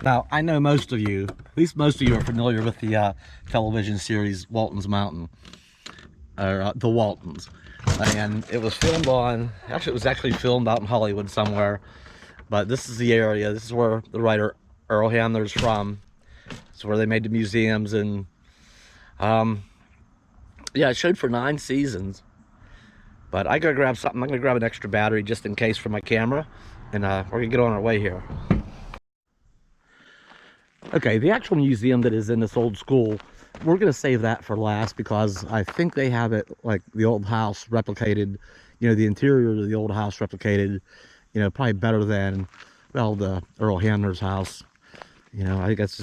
Now, I know most of you, at least most of you, are familiar with the television series Walton's Mountain, or the Waltons. And it was filmed on, actually it was actually filmed out in Hollywood somewhere, but this is the area, this is where the writer Earl Hamner's from. It's where they made the museums, and yeah, it showed for 9 seasons. But I gotta grab something. I'm gonna grab an extra battery just in case for my camera, and we're gonna get on our way here. Okay, the actual museum that is in this old school, we're gonna save that for last because I think they have it like the old house replicated, you know, the interior of the old house replicated, you know, probably better than, well, the Earl Hamner's house. You know, I think that's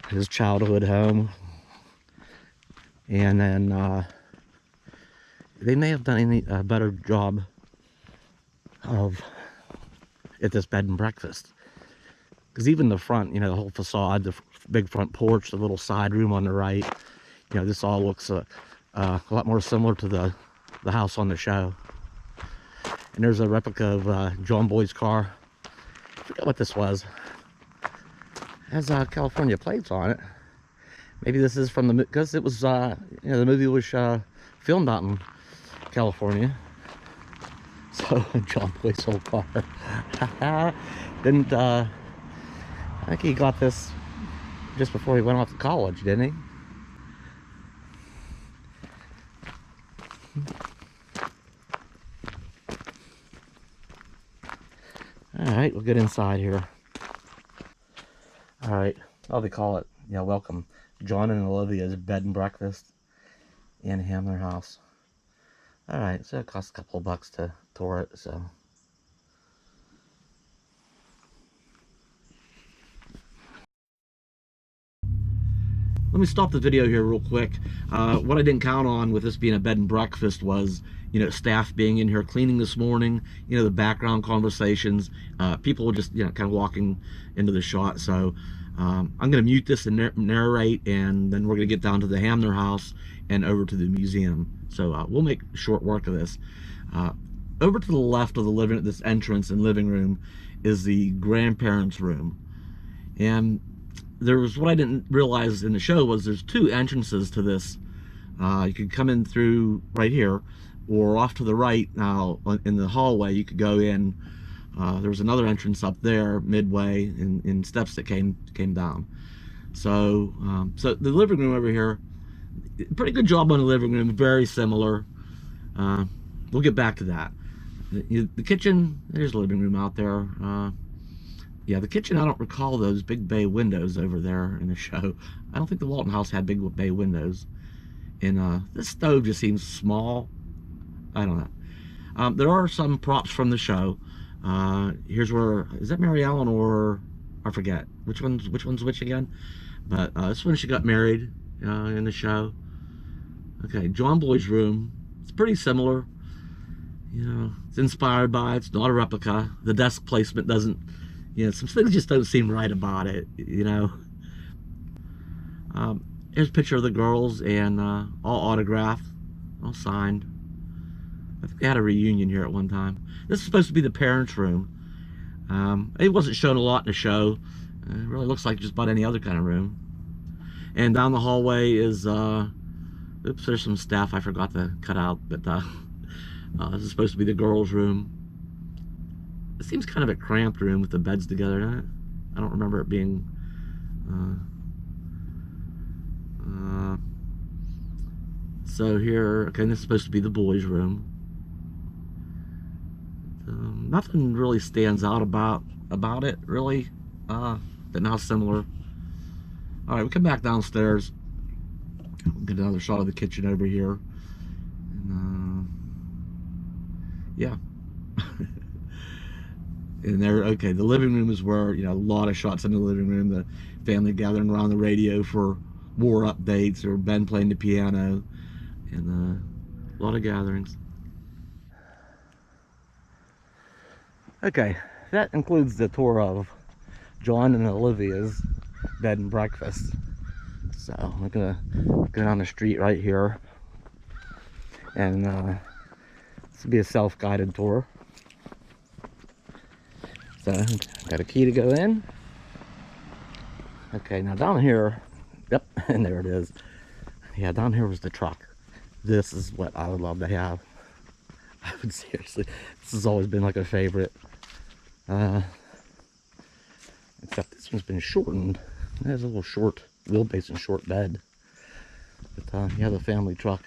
his childhood home. And then they may have done a better job of at this bed and breakfast. Because even the front, you know, the whole facade, the big front porch, the little side room on the right, you know, this all looks a lot more similar to the house on the show. And there's a replica of John Boyd's car. I forget what this was. It has California plates on it. Maybe this is from the, because it was, you know, the movie was filmed out in California. So, John Boyd's old car. Didn't, I think he got this just before he went off to college, didn't he? Alright, we'll get inside here. Alright, how do they call it? Yeah, welcome. John and Olivia's bed and breakfast in Hamner House. Alright, so it costs a couple of bucks to tour it, so. Let me stop the video here real quick. What I didn't count on with this being a bed and breakfast was, you know, staff being in here cleaning this morning, you know, the background conversations, people were just, you know, kind of walking into the shot. So I'm going to mute this and narrate, and then we're going to get down to the Hamner House and over to the museum. So we'll make short work of this. Over to the left of the this entrance and living room is the grandparents' room. And there was, what I didn't realize in the show was there's 2 entrances to this. You could come in through right here, or off to the right now in the hallway you could go in. There was another entrance up there midway in steps that came down. So so the living room over here, pretty good job on the living room, very similar. We'll get back to that. The kitchen, there's a living room out there. Yeah, the kitchen, I don't recall those big bay windows over there in the show. I don't think the Walton House had big bay windows. And this stove just seems small. I don't know. There are some props from the show. Here's where, is that Mary Ellen, or I forget which one's which again? But this one, she got married in the show. Okay, John Boyd's room. It's pretty similar. You know, it's inspired by, it's not a replica. The desk placement doesn't, you know, some things just don't seem right about it, you know. Here's a picture of the girls, and all autographed, all signed. I think they had a reunion here at one time. This is supposed to be the parents' room. It wasn't shown a lot in the show. It really looks like just about any other kind of room. And down the hallway is, oops, there's some stuff I forgot to cut out, but this is supposed to be the girls' room. It seems kind of a cramped room with the beds together, doesn't it? I don't remember it being so here, okay, this is supposed to be the boys' room. Nothing really stands out about it, really. But now similar. Alright, we come back downstairs. We'll get another shot of the kitchen over here. And, yeah. And there, okay, the living room is where, you know, a lot of shots in the living room, the family gathering around the radio for war updates, or Ben playing the piano, and a lot of gatherings. Okay, that includes the tour of John and Olivia's bed and breakfast. So I'm gonna go down the street right here, and this will be a self-guided tour. So got a key to go in. Okay, now down here, yep, and there it is. Yeah, down here was the truck. This is what I would love to have. I would seriously, this has always been like a favorite. Except this one's been shortened. It has a little short wheelbase and short bed. But yeah, the family truck.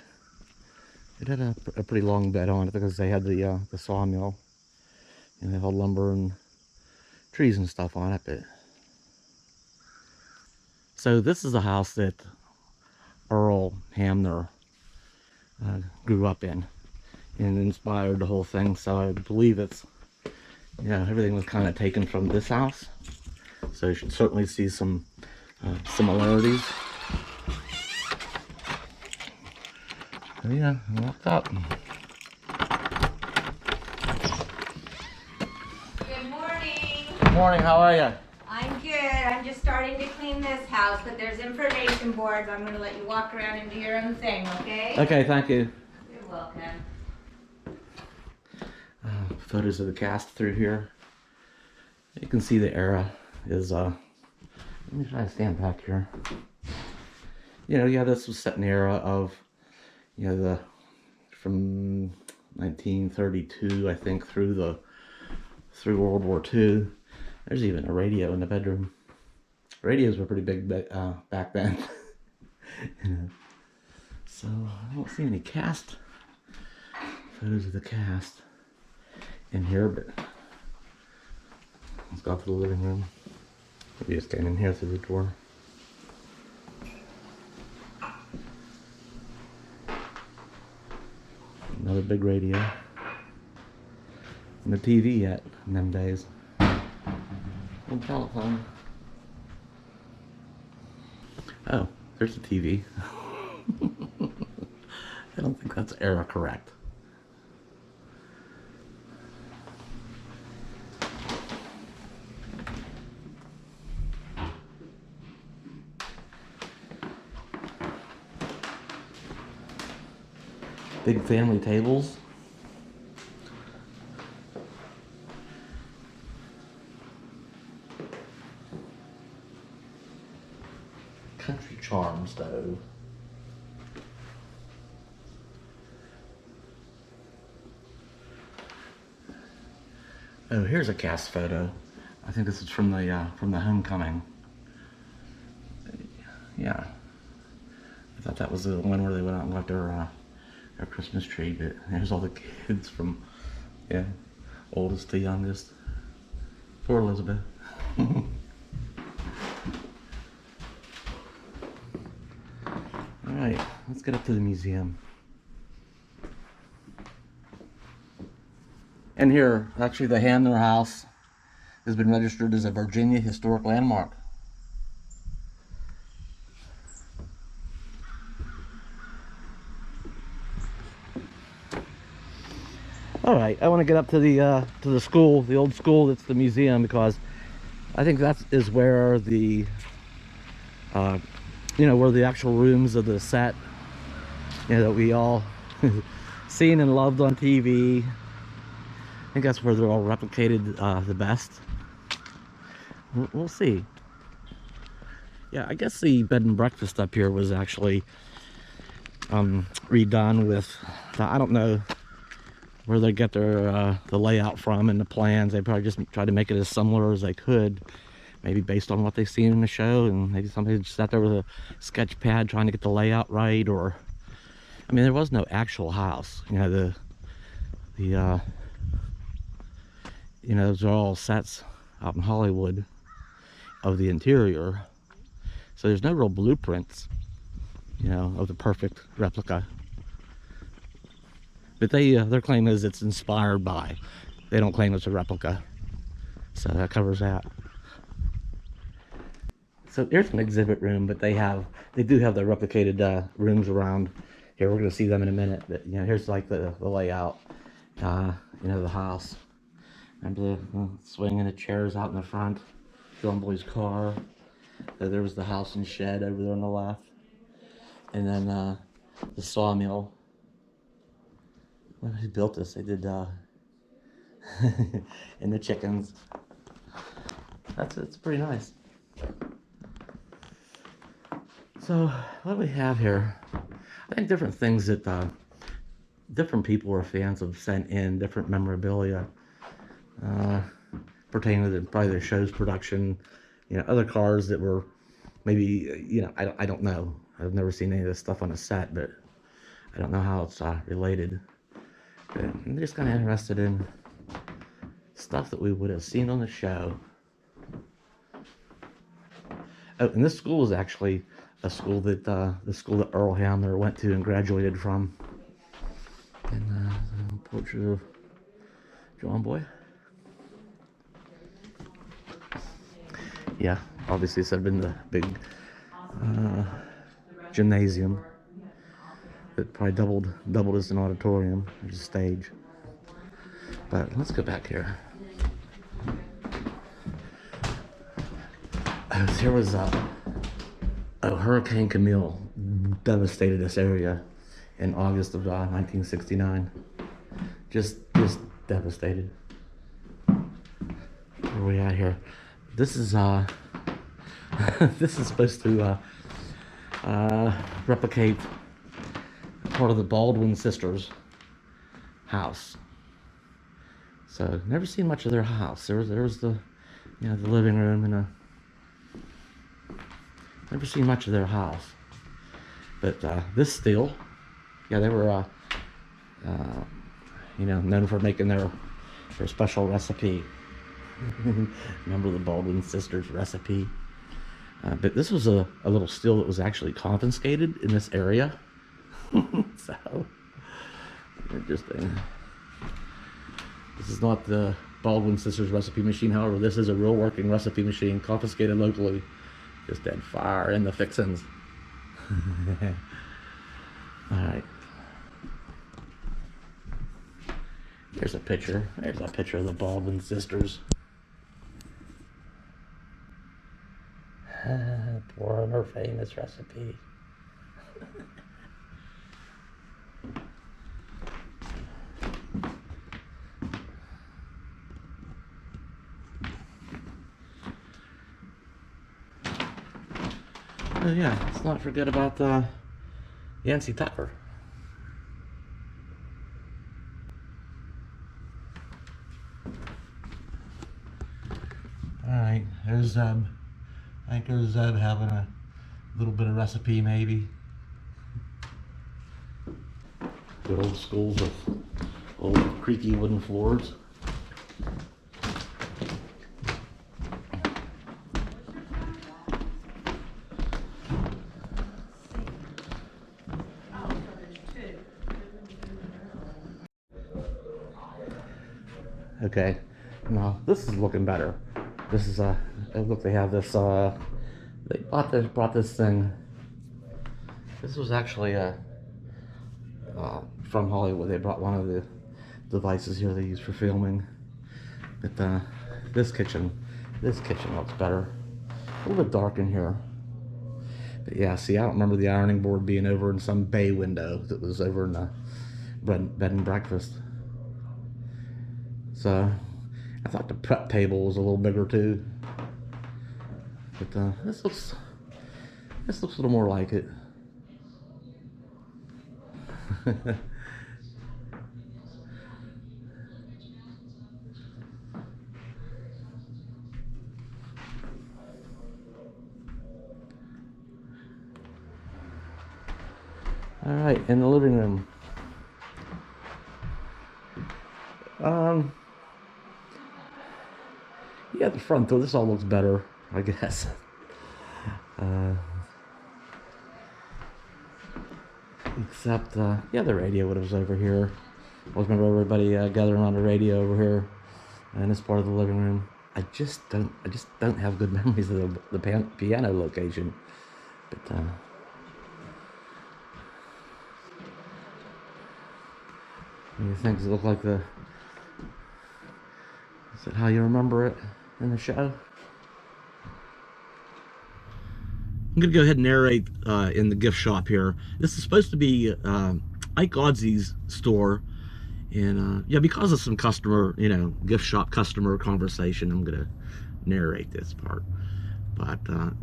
It had a pretty long bed on it because they had the sawmill. And they had lumber and trees and stuff on it. But so this is the house that Earl Hamner grew up in and inspired the whole thing. So I believe it's, yeah, everything was kind of taken from this house. So you should certainly see some similarities. So yeah, I walked up. Good morning. Good morning, how are you? I'm good. I'm just starting to clean this house, but there's information boards. I'm going to let you walk around and do your own thing, okay? Okay, thank you. You're welcome. Photos of the cast through here. You can see the era is, let me try to stand back here. You know, yeah, this was set in the era of, you know, from 1932, I think, through World War II. There's even a radio in the bedroom. Radios were pretty big back then. You know. So I don't see any cast photos of the cast in here, but let's go to the living room. Maybe just came in here through the door. Another big radio. And the TV yet in them days. And telephone. Oh, there's the TV. I don't think that's era correct. Big family tables. Country charm stove. Oh, here's a cast photo. I think this is from the homecoming. Yeah, I thought that was the one where they went out and got their Christmas tree. But there's all the kids from, yeah, oldest to youngest. Poor Elizabeth. All right, let's get up to the museum. And here, actually, the Hamner House has been registered as a Virginia Historic Landmark. All right, I want to get up to the school, the old school that's the museum, because I think that is where the, you know, where the actual rooms of the set, you know, that we all seen and loved on TV. I think that's where they're all replicated the best. We'll see. Yeah, I guess the bed and breakfast up here was actually redone with, I don't know where they get their the layout from and the plans. They probably just tried to make it as similar as they could, maybe based on what they've seen in the show, and maybe somebody just sat there with a sketch pad trying to get the layout right. Or, I mean, there was no actual house. You know, you know, those are all sets out in Hollywood of the interior, so there's no real blueprints, you know, of the perfect replica. But their claim is it's inspired by. They don't claim it's a replica, so that covers that. So here's an exhibit room, but they do have the replicated rooms around here. We're going to see them in a minute, but you know, here's like the layout, you know, the house. Remember the swing and the chairs out in the front, John Boy's car. There was the house and shed over there on the left, and then the sawmill. When they built this, they did and the chickens. It's pretty nice. So what do we have here? I think different things that different people or fans have sent in, different memorabilia pertaining to probably the show's production. You know, other cars that were maybe, you know, I don't know. I've never seen any of this stuff on a set, but I don't know how it's related. But I'm just kind of interested in stuff that we would have seen on the show. Oh, and this school is actually a school that the school that Earl Hamner went to and graduated from. And a portrait of John Boy. Yeah, obviously this had been the big gymnasium that probably doubled as an auditorium, as a stage. But let's go back here. There was a Hurricane Camille devastated this area in August of 1969. Just devastated. Where are we at here? This is this is supposed to replicate part of the Baldwin sisters' house. So never seen much of their house. There was the, you know, the living room and never seen much of their house. But this still, yeah, they were you know, known for making their special recipe. Remember the Baldwin sisters recipe? But this was a little still that was actually confiscated in this area. So interesting. This is not the Baldwin sisters recipe machine, however, this is a real working recipe machine, confiscated locally. Just dead fire in the fixins. Alright. There's a picture. There's a picture of the Baldwin sisters. Pouring her famous recipe. Oh yeah, let's not forget about Yancy Tucker. Alright, there's Zeb. I think there's Zeb having a little bit of recipe maybe. Good old schools with old creaky wooden floors. Okay, now this is looking better. This is look, they have this they brought this thing. This was actually from Hollywood. They brought one of the devices here they use for filming. But this kitchen looks better. A little bit dark in here. But yeah, see, I don't remember the ironing board being over in some bay window that was over in the bed and breakfast. So I thought the prep table was a little bigger too. But this looks a little more like it. All right, in the living room. Yeah, the front door, this all looks better, I guess. Except, yeah, the radio was over here. I always remember everybody gathering around the radio over here in this part of the living room. I just don't have good memories of the piano location. But, you think, does it look like is it how you remember it in the show? I'm gonna go ahead and narrate in the gift shop here. This is supposed to be Ike Godsey's store, and yeah, because of some customer, you know, gift shop customer conversation, I'm gonna narrate this part. But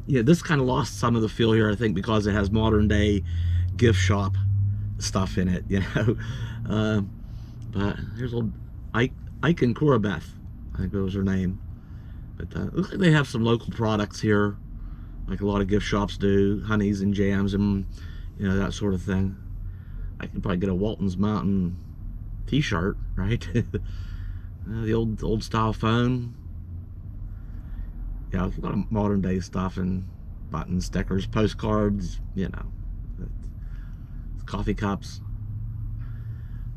yeah, this kind of lost some of the feel here, I think, because it has modern day gift shop stuff in it, you know. But here's old Ike and Corabeth, I think that was her name. But looks like they have some local products here, like a lot of gift shops do, honeys and jams and, you know, that sort of thing. I could probably get a Waltons Mountain t-shirt, right? The old style phone. Yeah, a lot of modern day stuff and buttons, stickers, postcards, you know, coffee cups.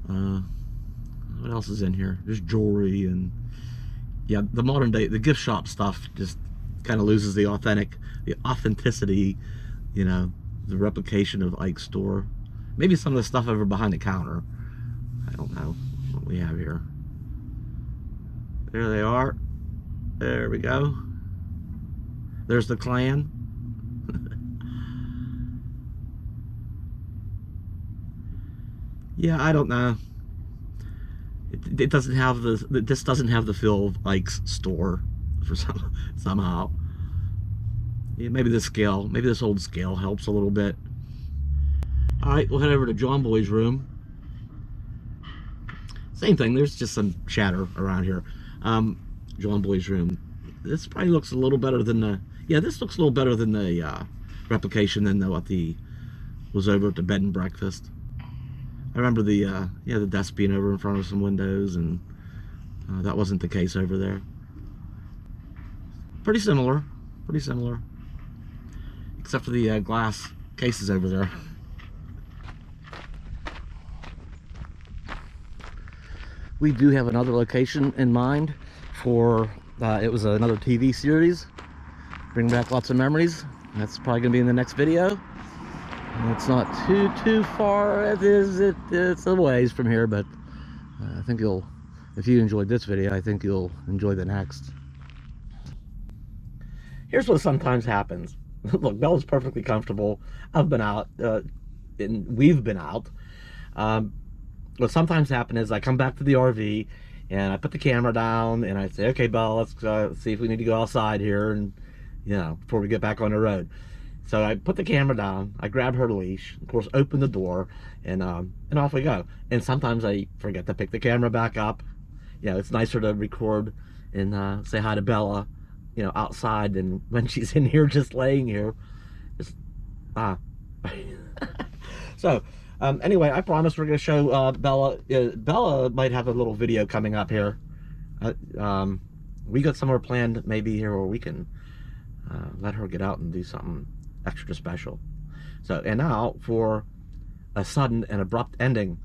What else is in here? There's jewelry and, yeah, the modern day, the gift shop stuff just kind of loses the authenticity, you know, the replication of Ike's store. Maybe some of the stuff over behind the counter. I don't know what we have here. There they are. There we go. There's the Klan. Yeah, I don't know. It doesn't have this doesn't have the feel of Ike's store for somehow. Yeah, maybe the scale, maybe this old scale helps a little bit. All right, we'll head over to John Boy's room. Same thing. There's just some chatter around here. John Boy's room. This probably looks a little better than the. Yeah, this looks a little better than the replication than what was over at the bed and breakfast. I remember the desk being over in front of some windows, and that wasn't the case over there. Pretty similar, except for the glass cases over there. We do have another location in mind for, it was another TV series, bring back lots of memories. That's probably gonna be in the next video. It's not too far. It's a ways from here, but I think if you enjoyed this video, I think you'll enjoy the next. Here's what sometimes happens. Look, Bella's perfectly comfortable. I've been out, and we've been out. What sometimes happens is I come back to the RV, and I put the camera down, and I say, okay, Bella, let's see if we need to go outside here, and, you know, before we get back on the road. So I put the camera down, I grab her leash, of course, open the door, and off we go. And sometimes I forget to pick the camera back up. You know, it's nicer to record and say hi to Bella, you know, outside than when she's in here just laying here. Just, So, anyway, I promise we're going to show Bella. Bella might have a little video coming up here. We got somewhere planned maybe here where we can let her get out and do something extra special. So, and now for a sudden and abrupt ending